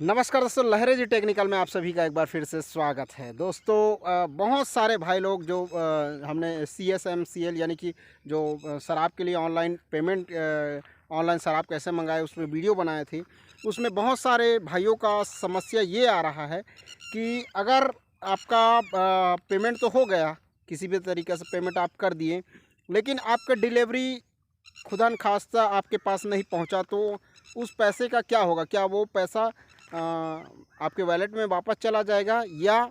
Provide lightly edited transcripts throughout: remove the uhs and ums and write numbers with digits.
नमस्कार दोस्तों, लहरे जी टेक्निकल में आप सभी का एक बार फिर से स्वागत है। दोस्तों बहुत सारे भाई लोग जो हमने CSMCL यानी कि जो शराब के लिए ऑनलाइन पेमेंट ऑनलाइन शराब कैसे मंगाए उसमें वीडियो बनाए थे। उसमें बहुत सारे भाइयों का समस्या ये आ रहा है कि अगर आपका पेमेंट तो हो गया, किसी भी तरीके से पेमेंट आप कर दिए, लेकिन आपका डिलीवरी खुदा न खास्ता आपके पास नहीं पहुंचा, तो उस पैसे का क्या होगा? क्या वो पैसा आपके वॉलेट में वापस चला जाएगा या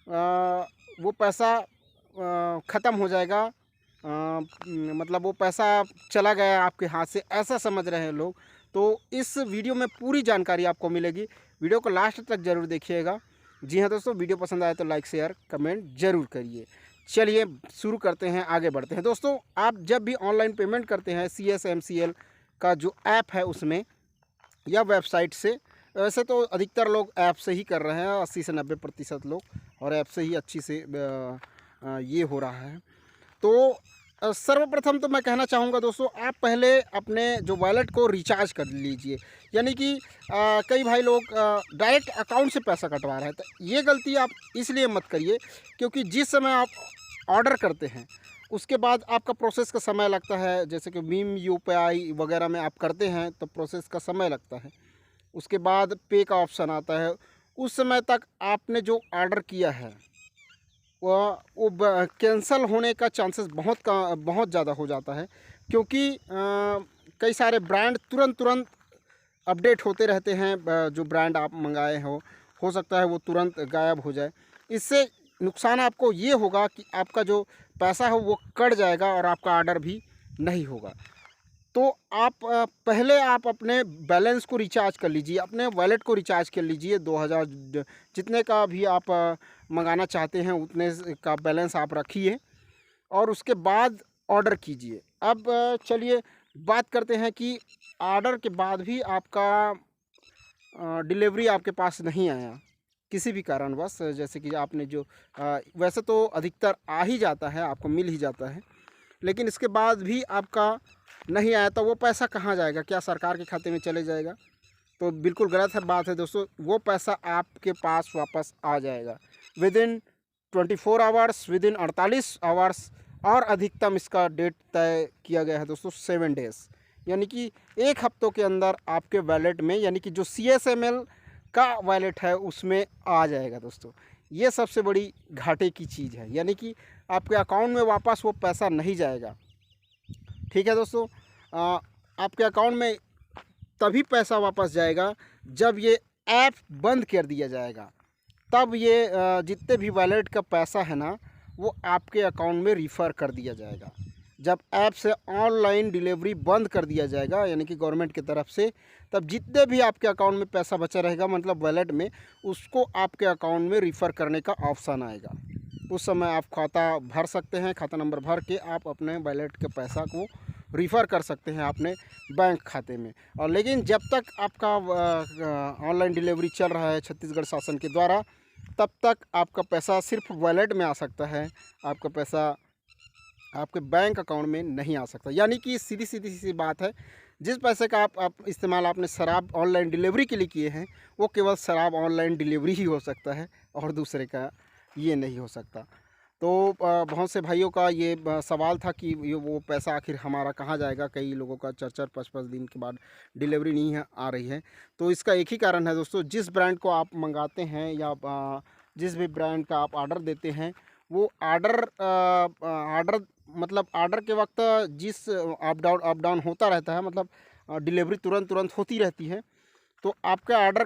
वो पैसा ख़त्म हो जाएगा? मतलब वो पैसा चला गया आपके हाथ से, ऐसा समझ रहे हैं लोग। तो इस वीडियो में पूरी जानकारी आपको मिलेगी। वीडियो को लास्ट तक ज़रूर देखिएगा। जी हाँ दोस्तों, वीडियो पसंद आए तो लाइक शेयर कमेंट ज़रूर करिए। चलिए शुरू करते हैं, आगे बढ़ते हैं। दोस्तों, आप जब भी ऑनलाइन पेमेंट करते हैं CSMCL का जो ऐप है उसमें या वेबसाइट से, वैसे तो अधिकतर लोग ऐप से ही कर रहे हैं, 80 से 90% लोग, और ऐप से ही अच्छी से ये हो रहा है। तो सर्वप्रथम तो मैं कहना चाहूँगा दोस्तों, आप पहले अपने जो वॉलेट को रिचार्ज कर लीजिए। यानी कि कई भाई लोग डायरेक्ट अकाउंट से पैसा कटवा रहे हैं, तो ये गलती आप इसलिए मत करिए क्योंकि जिस समय आप ऑर्डर करते हैं उसके बाद आपका प्रोसेस का समय लगता है। जैसे कि भीम UPI वगैरह में आप करते हैं तो प्रोसेस का समय लगता है। उसके बाद पे का ऑप्शन आता है। उस समय तक आपने जो ऑर्डर किया है वो कैंसल होने का चांसेस बहुत ज़्यादा हो जाता है, क्योंकि कई सारे ब्रांड तुरंत अपडेट होते रहते हैं। जो ब्रांड आप मंगाए हो सकता है वो तुरंत गायब हो जाए। इससे नुकसान आपको ये होगा कि आपका जो पैसा है वो कट जाएगा और आपका ऑर्डर भी नहीं होगा। तो आप पहले आप अपने बैलेंस को रिचार्ज कर लीजिए, अपने वॉलेट को रिचार्ज कर लीजिए। 2000 जितने का भी आप मंगाना चाहते हैं उतने का बैलेंस आप रखिए और उसके बाद ऑर्डर कीजिए। अब चलिए बात करते हैं कि ऑर्डर के बाद भी आपका डिलीवरी आपके पास नहीं आया किसी भी कारणवश, जैसे कि आपने जो वैसे तो अधिकतर आ ही जाता है, आपको मिल ही जाता है, लेकिन इसके बाद भी आपका नहीं आया तो वो पैसा कहाँ जाएगा? क्या सरकार के खाते में चले जाएगा? तो बिल्कुल गलत है बात है दोस्तों। वो पैसा आपके पास वापस आ जाएगा विदिन 24 आवर्स, विदिन 48 आवर्स, और अधिकतम इसका डेट तय किया गया है दोस्तों 7 डेज़, यानी कि एक हफ्तों के अंदर आपके वॉलेट में, यानी कि जो CSML का वॉलेट है उसमें आ जाएगा दोस्तों। ये सबसे बड़ी घाटे की चीज़ है, यानी कि आपके अकाउंट में वापस वो पैसा नहीं जाएगा। ठीक है दोस्तों, आपके अकाउंट में तभी पैसा वापस जाएगा जब ये ऐप बंद कर दिया जाएगा। तब ये जितने भी वॉलेट का पैसा है ना, वो आपके अकाउंट में रिफ़र कर दिया जाएगा। जब ऐप से ऑनलाइन डिलीवरी बंद कर दिया जाएगा, यानी कि गवर्नमेंट की तरफ से, तब जितने भी आपके अकाउंट में पैसा बचा रहेगा, मतलब वॉलेट में, उसको आपके अकाउंट में रिफ़र करने का ऑप्शन आएगा। उस समय आप खाता भर सकते हैं, खाता नंबर भर के आप अपने वॉलेट के पैसा को रिफ़र कर सकते हैं अपने बैंक खाते में। और लेकिन जब तक आपका ऑनलाइन डिलीवरी चल रहा है छत्तीसगढ़ शासन के द्वारा, तब तक आपका पैसा सिर्फ वॉलेट में आ सकता है, आपका पैसा आपके बैंक अकाउंट में नहीं आ सकता। यानी कि सीधी सी बात है, जिस पैसे का आप इस्तेमाल आपने शराब ऑनलाइन डिलीवरी के लिए किए हैं, वो केवल शराब ऑनलाइन डिलीवरी ही हो सकता है और दूसरे का ये नहीं हो सकता। तो बहुत से भाइयों का ये सवाल था कि ये वो पैसा आखिर हमारा कहाँ जाएगा? कई लोगों का 4-4 5-5 दिन के बाद डिलीवरी नहीं आ रही है। तो इसका एक ही कारण है दोस्तों, जिस ब्रांड को आप मंगाते हैं या जिस भी ब्रांड का आप ऑर्डर देते हैं, वो ऑर्डर मतलब ऑर्डर के वक्त जिस अप डाउन होता रहता है, मतलब डिलीवरी तुरंत होती रहती है। तो आपका ऑर्डर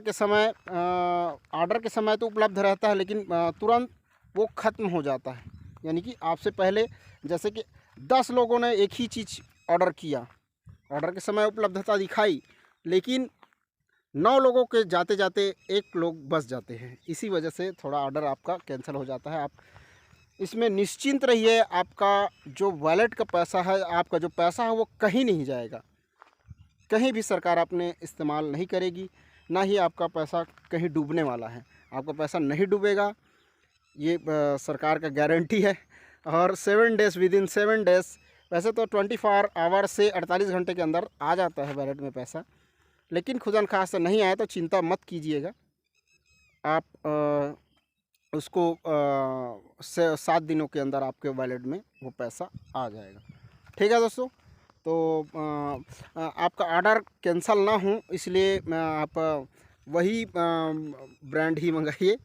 के समय तो उपलब्ध रहता है, लेकिन तुरंत वो ख़त्म हो जाता है। यानी कि आपसे पहले जैसे कि 10 लोगों ने एक ही चीज़ ऑर्डर किया, ऑर्डर के समय उपलब्धता दिखाई, लेकिन 9 लोगों के जाते जाते 1 लोग बच जाते हैं। इसी वजह से थोड़ा ऑर्डर आपका कैंसिल हो जाता है। आप इसमें निश्चिंत रहिए, आपका जो वॉलेट का पैसा है, आपका जो पैसा है वो कहीं नहीं जाएगा, कहीं भी सरकार आपने इस्तेमाल नहीं करेगी, ना ही आपका पैसा कहीं डूबने वाला है। आपका पैसा नहीं डूबेगा, ये सरकार का गारंटी है। और 7 डेज़, विदिन 7 डेज़, वैसे तो 24 आवर से 48 घंटे के अंदर आ जाता है वॉलेट में पैसा, लेकिन खुदा न खास्ता नहीं आया तो चिंता मत कीजिएगा, आप उसको 7 दिनों के अंदर आपके वॉलेट में वो पैसा आ जाएगा। ठीक है दोस्तों, तो आपका ऑर्डर कैंसल ना हो इसलिए आप वही ब्रांड ही मंगाइए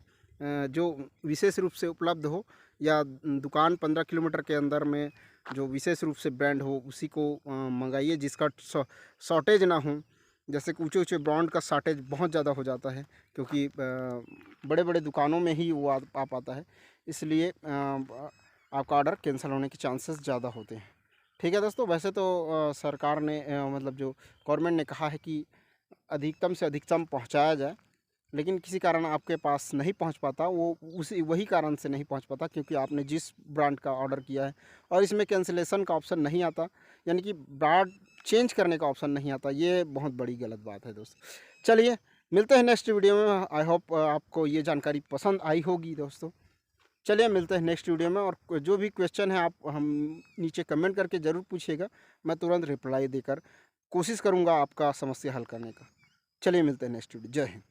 जो विशेष रूप से उपलब्ध हो, या दुकान 15 किलोमीटर के अंदर में जो विशेष रूप से ब्रांड हो उसी को मंगाइए, जिसका शॉर्टेज ना हो। जैसे कि ऊँचे ऊँचे ब्रांड का शॉर्टेज बहुत ज़्यादा हो जाता है, क्योंकि बड़े बड़े दुकानों में ही वो आ पाता है, इसलिए आपका ऑर्डर कैंसिल होने के चांसेस ज़्यादा होते हैं। ठीक है दोस्तों, वैसे तो सरकार ने मतलब जो गवर्नमेंट ने कहा है कि अधिकतम से अधिकतम पहुंचाया जाए, लेकिन किसी कारण आपके पास नहीं पहुंच पाता, वो उसी वही कारण से नहीं पहुंच पाता क्योंकि आपने जिस ब्रांड का ऑर्डर किया है और इसमें कैंसिलेशन का ऑप्शन नहीं आता, यानी कि ब्रांड चेंज करने का ऑप्शन नहीं आता। ये बहुत बड़ी गलत बात है दोस्तों। चलिए मिलते हैं नेक्स्ट वीडियो में। आई होप आपको ये जानकारी पसंद आई होगी दोस्तों। चलिए मिलते हैं नेक्स्ट वीडियो में, और जो भी क्वेश्चन है आप हम नीचे कमेंट करके ज़रूर पूछिएगा, मैं तुरंत रिप्लाई देकर कोशिश करूँगा आपका समस्या हल करने का। चलिए मिलते हैं नेक्स्ट वीडियो। जय हिंद।